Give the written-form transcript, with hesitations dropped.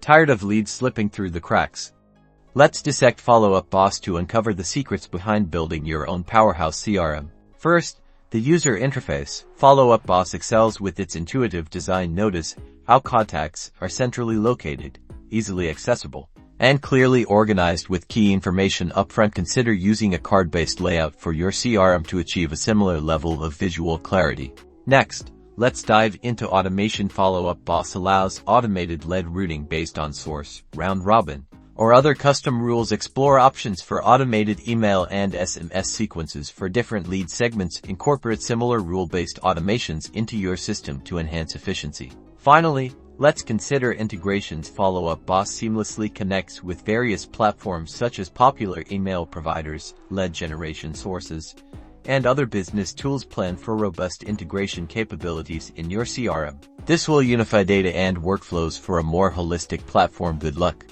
Tired of leads slipping through the cracks? Let's dissect Follow Up Boss to uncover the secrets behind building your own powerhouse CRM. First, the user interface. Follow Up Boss excels with its intuitive design. Notice how contacts are centrally located, easily accessible, and clearly organized with key information upfront. Consider using a card-based layout for your CRM to achieve a similar level of visual clarity. Next, let's dive into automation. Follow Up Boss allows automated lead routing based on source, round robin, or other custom rules. Explore options for automated email and SMS sequences for different lead segments. Incorporate similar rule-based automations into your system to enhance efficiency. Finally, let's consider integrations. Follow Up Boss seamlessly connects with various platforms such as popular email providers, lead generation sources, and other business tools. Plan for robust integration capabilities in your CRM. This will unify data and workflows for a more holistic platform. Good luck.